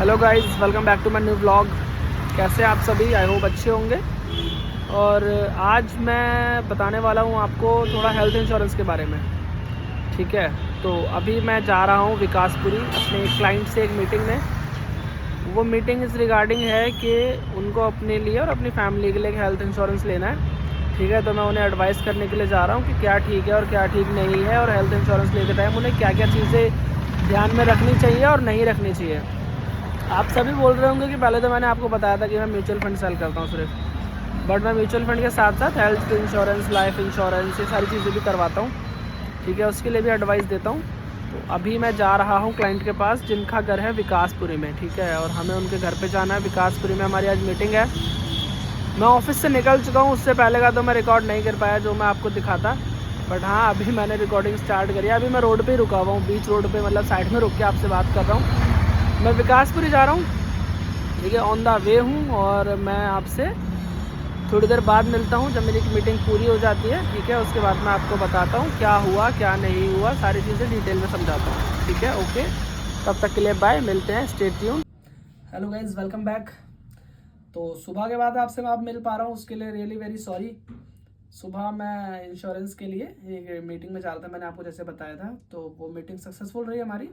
Hello guys, welcome back to my new vlog. कैसे हैं आप सभी? आई होप अच्छे होंगे। और आज मैं बताने वाला हूं आपको थोड़ा हेल्थ इंश्योरेंस के बारे में। ठीक है, तो अभी मैं जा रहा हूं विकासपुरी अपने एक क्लाइंट से एक मीटिंग में। वो मीटिंग इस रिगार्डिंग है कि उनको अपने लिए और अपनी फैमिली के लिए एक हेल्थ इंश्योरेंस लेना है। ठीक है, तो मैं उन्हें एडवाइस करने के लिए जा रहा हूँ कि क्या ठीक है और क्या ठीक नहीं है, और हेल्थ इंश्योरेंस लेते टाइम उन्हें क्या क्या चीज़ें ध्यान में रखनी चाहिए और नहीं रखनी चाहिए। आप सभी बोल रहे होंगे कि पहले तो मैंने आपको बताया था कि मैं म्यूचुअल फंड सेल करता हूँ सिर्फ, बट मैं म्यूचुअल फंड के साथ साथ हेल्थ इंश्योरेंस, लाइफ इंश्योरेंस, ये सारी चीज़ें भी करवाता हूँ। ठीक है, उसके लिए भी एडवाइस देता हूँ। तो अभी मैं जा रहा हूँ क्लाइंट के पास जिनका घर है विकासपुरी में। ठीक है, और हमें उनके घर पे जाना है। विकासपुरी में हमारी आज मीटिंग है। मैं ऑफिस से निकल चुका हूँ, उससे पहले का तो मैं रिकॉर्ड नहीं कर पाया जो मैं आपको दिखाता, बट हाँ अभी मैंने रिकॉर्डिंग स्टार्ट करी है। अभी मैं रोड पे ही रुका हुआ हूँ, बीच रोड पे, मतलब साइड में रुक के आपसे बात कर रहा हूँ। मैं विकासपुरी जा रहा हूँ। ठीक है, ऑन द वे हूँ, और मैं आपसे थोड़ी देर बाद मिलता हूँ जब मेरी मीटिंग पूरी हो जाती है। ठीक है, उसके बाद मैं आपको बताता हूँ क्या हुआ क्या नहीं हुआ, सारी चीज़ें डिटेल में समझाता हूँ। ठीक है, ओके, तब तक के लिए बाय, मिलते हैं, stay tune. Hello guys, welcome back. तो सुबह के बाद आपसे मैं अब मिल पा रहा हूँ, उसके लिए रियली वेरी सॉरी। सुबह मैं इंश्योरेंस के लिए एक मीटिंग में जा रहा था, मैंने आपको जैसे बताया था। तो वो मीटिंग सक्सेसफुल रही हमारी।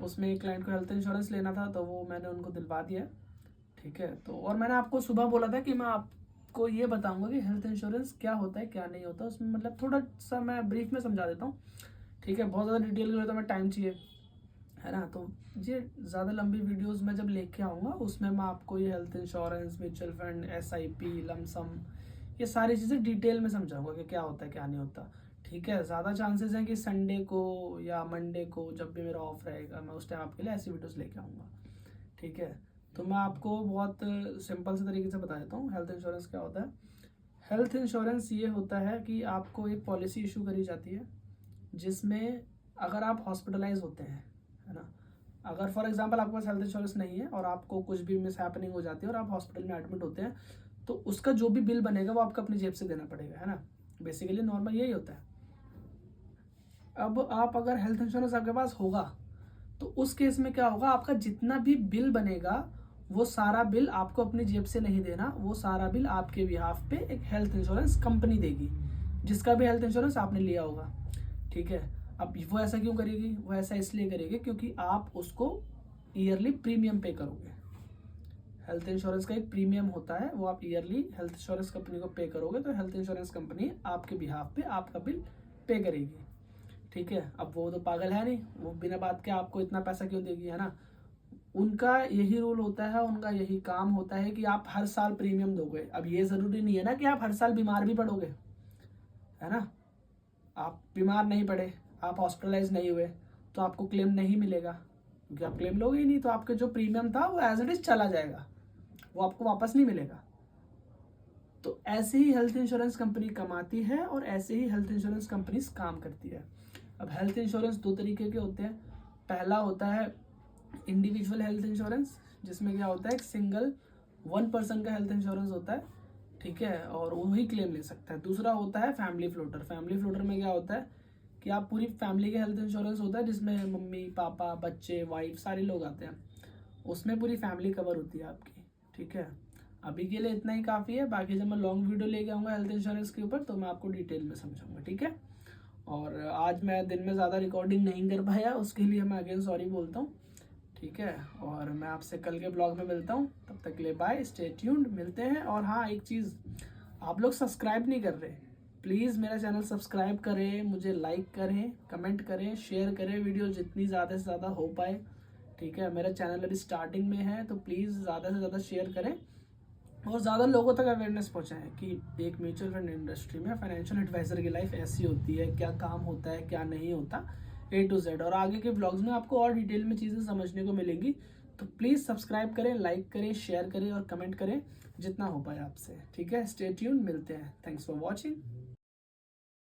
उसमें एक क्लाइंट को हेल्थ इंश्योरेंस लेना था, तो वो मैंने उनको दिलवा दिया। ठीक है, तो और मैंने आपको सुबह बोला था कि मैं आपको ये बताऊंगा कि हेल्थ इंश्योरेंस क्या होता है क्या नहीं होता। उसमें मतलब थोड़ा सा मैं ब्रीफ में समझा देता हूँ। ठीक है, बहुत ज़्यादा डिटेल के लिए तो मैं टाइम चाहिए, है ना। तो ये ज़्यादा लंबी वीडियोस में जब लेके आऊँगा उसमें मैं आपको ये health insurance, mutual fund, SIP, lump sum, ये सारी चीज़ें डिटेल में समझाऊंगा कि क्या होता है क्या नहीं होता। ठीक है, ज़्यादा चांसेस हैं कि संडे को या मंडे को जब भी मेरा ऑफ रहेगा मैं उस टाइम आपके लिए ऐसी वीडियोस लेके आऊँगा। ठीक है, तो मैं आपको बहुत सिंपल से तरीके से बता देता हूँ हेल्थ इंश्योरेंस क्या होता है। हेल्थ इंश्योरेंस ये होता है कि आपको एक पॉलिसी इशू करी जाती है जिसमें अगर आप हॉस्पिटलाइज होते हैं, है ना, अगर फॉर एग्जांपल आपके पास हेल्थ इंश्योरेंस नहीं है और आपको कुछ भी मिस हैपनिंग हो जाती है और आप हॉस्पिटल में एडमिट होते हैं, तो उसका जो भी बिल बनेगा वो आपको अपनी जेब से देना पड़ेगा, है ना। बेसिकली नॉर्मल यही होता है। अब आप अगर हेल्थ इंश्योरेंस आपके पास होगा तो उस केस में क्या होगा, आपका जितना भी बिल बनेगा वो सारा बिल आपको अपनी जेब से नहीं देना, वो सारा बिल आपके बिहाफ पे एक हेल्थ इंश्योरेंस कंपनी देगी, जिसका भी हेल्थ इंश्योरेंस आपने लिया होगा। ठीक है, अब वो ऐसा क्यों करेगी? वो ऐसा इसलिए करेगी क्योंकि आप उसको ईयरली प्रीमियम पे करोगे। हेल्थ इंश्योरेंस का एक प्रीमियम होता है, वो आप ईयरली हेल्थ इंश्योरेंस कंपनी को पे करोगे, तो हेल्थ इंश्योरेंस कंपनी आपके बिहाफ पे आपका बिल पे करेगी। ठीक है, अब वो तो पागल है नहीं, वो बिना बात के आपको इतना पैसा क्यों देगी, है ना। उनका यही रूल होता है, उनका यही काम होता है कि आप हर साल प्रीमियम दोगे। अब ये जरूरी नहीं है ना कि आप हर साल बीमार भी पड़ोगे, है ना। आप बीमार नहीं पड़े, आप हॉस्पिटलाइज नहीं हुए, तो आपको क्लेम नहीं मिलेगा, क्योंकि आप क्लेम लोगे ही नहीं, तो आपके जो प्रीमियम था वो एज इट इज चला जाएगा, वो आपको वापस नहीं मिलेगा। तो ऐसे ही हेल्थ इंश्योरेंस कंपनी कमाती है और ऐसे ही हेल्थ इंश्योरेंस कंपनी काम करती है। अब हेल्थ इंश्योरेंस दो तरीके के होते हैं। पहला होता है इंडिविजुअल हेल्थ इंश्योरेंस, जिसमें क्या होता है, एक सिंगल वन पर्सन का हेल्थ इंश्योरेंस होता है। ठीक है, और वही क्लेम ले सकता है। दूसरा होता है फैमिली फ्लोटर। फैमिली फ्लोटर में क्या होता है कि आप पूरी फैमिली का हेल्थ इंश्योरेंस होता है, जिसमें मम्मी पापा बच्चे वाइफ सारे लोग आते हैं, उसमें पूरी फैमिली कवर होती है आपकी। ठीक है, अभी के लिए इतना ही काफ़ी है। बाकी जब मैं लॉन्ग वीडियो लेके आऊँगा हेल्थ इंश्योरेंस के ऊपर तो मैं आपको डिटेल में समझाऊंगा। ठीक है, और आज मैं दिन में ज़्यादा रिकॉर्डिंग नहीं कर पाया, उसके लिए मैं अगेन सॉरी बोलता हूँ। ठीक है, और मैं आपसे कल के ब्लॉग में मिलता हूँ, तब तक के लिए बाय, स्टे ट्यून्ड, मिलते हैं। और हाँ, एक चीज़, आप लोग सब्सक्राइब नहीं कर रहे, प्लीज़ मेरा चैनल सब्सक्राइब करें, मुझे लाइक करें, कमेंट करें, शेयर करें वीडियो जितनी ज़्यादा से ज़्यादा हो पाए। ठीक है, मेरा चैनल अभी स्टार्टिंग में है, तो प्लीज़ ज़्यादा से ज़्यादा शेयर करें और ज़्यादा लोगों तक अवेयरनेस पहुँचाएं कि एक म्यूचुअल फंड इंडस्ट्री में फाइनेंशियल एडवाइज़र की लाइफ ऐसी होती है, क्या काम होता है क्या नहीं होता, A to Z। और आगे के ब्लॉग्स में आपको और डिटेल में चीज़ें समझने को मिलेंगी। तो प्लीज़ सब्सक्राइब करें, लाइक करें, शेयर करें और कमेंट करें जितना हो पाए आपसे। ठीक है, स्टे ट्यून्ड, मिलते हैं। Thanks for watching.